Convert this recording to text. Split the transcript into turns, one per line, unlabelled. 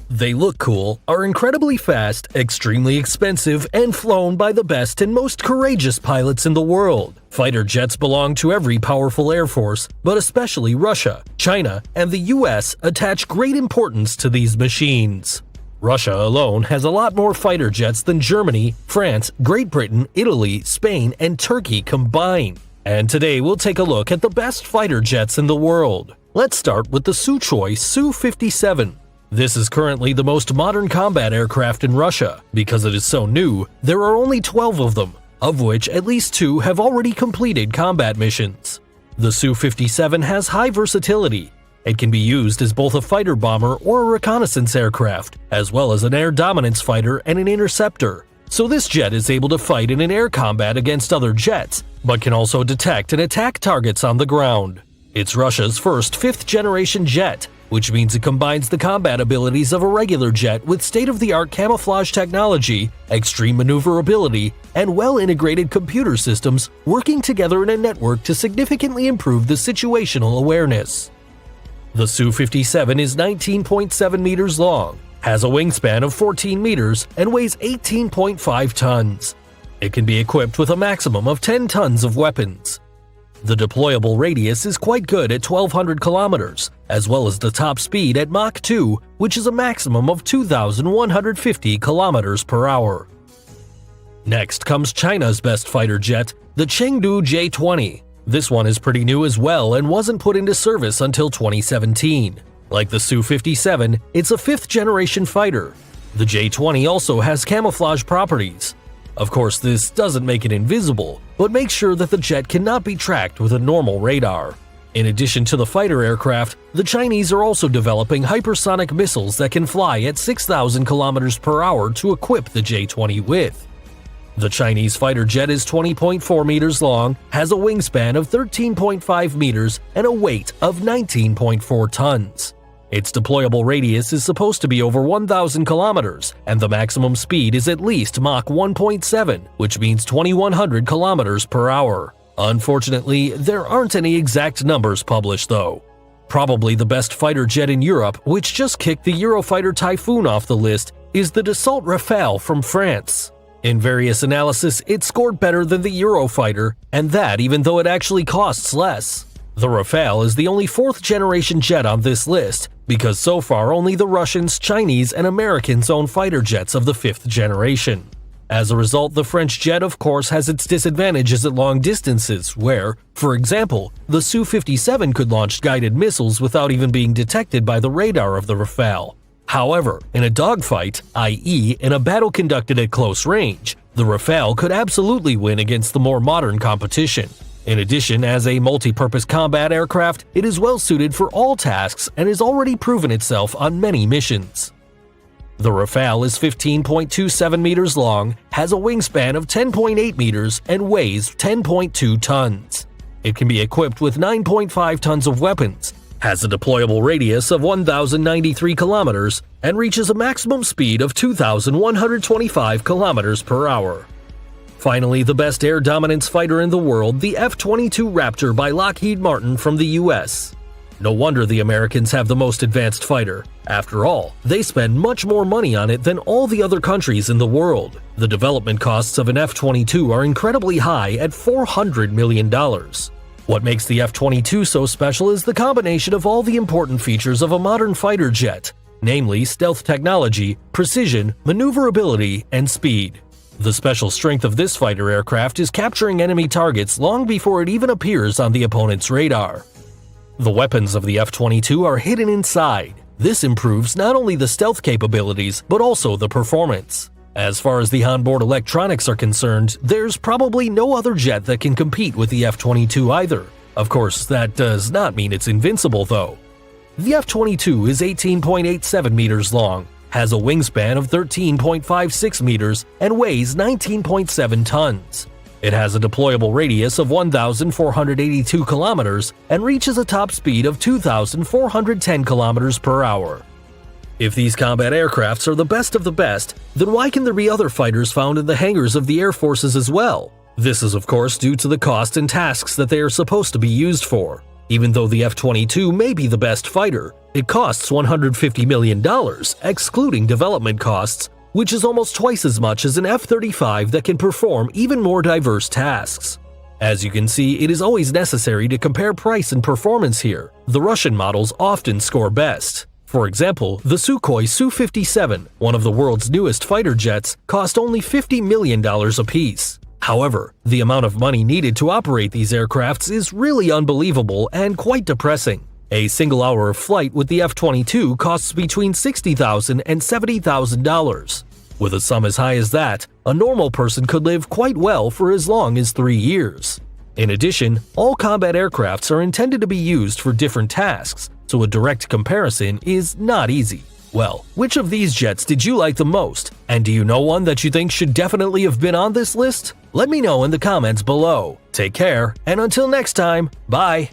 They look cool, are incredibly fast, extremely expensive, and flown by the best and most courageous pilots in the world. Fighter jets belong to every powerful air force, but especially Russia, China, and the US attach great importance to these machines. Russia alone has a lot more fighter jets than Germany, France, Great Britain, Italy, Spain, and Turkey combined. And today we'll take a look at the best fighter jets in the world. Let's start with the Sukhoi Su-57. This is currently the most modern combat aircraft in Russia. Because it is so new, there are only 12 of them, of which at least 2 have already completed combat missions. The Su-57 has high versatility. It can be used as both a fighter bomber or a reconnaissance aircraft, as well as an air dominance fighter and an interceptor. So this jet is able to fight in an air combat against other jets, but can also detect and attack targets on the ground. It's Russia's first 5th-generation jet, which means it combines the combat abilities of a regular jet with state-of-the-art camouflage technology, extreme maneuverability, and well-integrated computer systems working together in a network to significantly improve the situational awareness. The Su-57 is 19.7 meters long, has a wingspan of 14 meters, and weighs 18.5 tons. It can be equipped with a maximum of 10 tons of weapons. The deployable radius is quite good at 1,200 kilometers, as well as the top speed at Mach 2, which is a maximum of 2,150 kilometers per hour. Next comes China's best fighter jet, the Chengdu J-20. This one is pretty new as well and wasn't put into service until 2017. Like the Su-57, it's a 5th-generation fighter. The J-20 also has camouflage properties. Of course, this doesn't make it invisible, but makes sure that the jet cannot be tracked with a normal radar. In addition to the fighter aircraft, the Chinese are also developing hypersonic missiles that can fly at 6,000 kilometers per hour to equip the J-20 with. The Chinese fighter jet is 20.4 meters long, has a wingspan of 13.5 meters, and a weight of 19.4 tons. Its deployable radius is supposed to be over 1,000 kilometers, and the maximum speed is at least Mach 1.7, which means 2,100 kilometers per hour. Unfortunately, there aren't any exact numbers published though. Probably the best fighter jet in Europe, which just kicked the Eurofighter Typhoon off the list, is the Dassault Rafale from France. In various analysis, it scored better than the Eurofighter, and that even though it actually costs less. The Rafale is the only 4th-generation jet on this list, because so far only the Russians, Chinese, and Americans own fighter jets of the 5th generation. As a result, the French jet of course has its disadvantages at long distances where, for example, the Su-57 could launch guided missiles without even being detected by the radar of the Rafale. However, in a dogfight, i.e. in a battle conducted at close range, the Rafale could absolutely win against the more modern competition. In addition, as a multi-purpose combat aircraft, it is well suited for all tasks and has already proven itself on many missions. The Rafale is 15.27 meters long, has a wingspan of 10.8 meters, and weighs 10.2 tons. It can be equipped with 9.5 tons of weapons, has a deployable radius of 1,093 kilometers, and reaches a maximum speed of 2,125 kilometers per hour. Finally, the best air dominance fighter in the world, the F-22 Raptor by Lockheed Martin from the US. No wonder the Americans have the most advanced fighter. After all, they spend much more money on it than all the other countries in the world. The development costs of an F-22 are incredibly high at $400 million. What makes the F-22 so special is the combination of all the important features of a modern fighter jet, namely stealth technology, precision, maneuverability, and speed. The special strength of this fighter aircraft is capturing enemy targets long before it even appears on the opponent's radar. The weapons of the F-22 are hidden inside. This improves not only the stealth capabilities, but also the performance. As far as the onboard electronics are concerned, there's probably no other jet that can compete with the F-22 either. Of course, that does not mean it's invincible though. The F-22 is 18.87 meters long, has a wingspan of 13.56 meters, and weighs 19.7 tons. It has a deployable radius of 1,482 kilometers and reaches a top speed of 2,410 kilometers per hour. If these combat aircrafts are the best of the best, then why can there be other fighters found in the hangars of the air forces as well? This is of course due to the cost and tasks that they are supposed to be used for. Even though the F-22 may be the best fighter, it costs $150 million, excluding development costs, which is almost twice as much as an F-35 that can perform even more diverse tasks. As you can see, it is always necessary to compare price and performance here. The Russian models often score best. For example, the Sukhoi Su-57, one of the world's newest fighter jets, cost only $50 million apiece. However, the amount of money needed to operate these aircrafts is really unbelievable and quite depressing. A single hour of flight with the F-22 costs between $60,000 and $70,000. With a sum as high as that, a normal person could live quite well for as long as 3 years. In addition, all combat aircrafts are intended to be used for different tasks, so a direct comparison is not easy. Well, which of these jets did you like the most? And do you know one that you think should definitely have been on this list? Let me know in the comments below. Take care, and until next time, bye!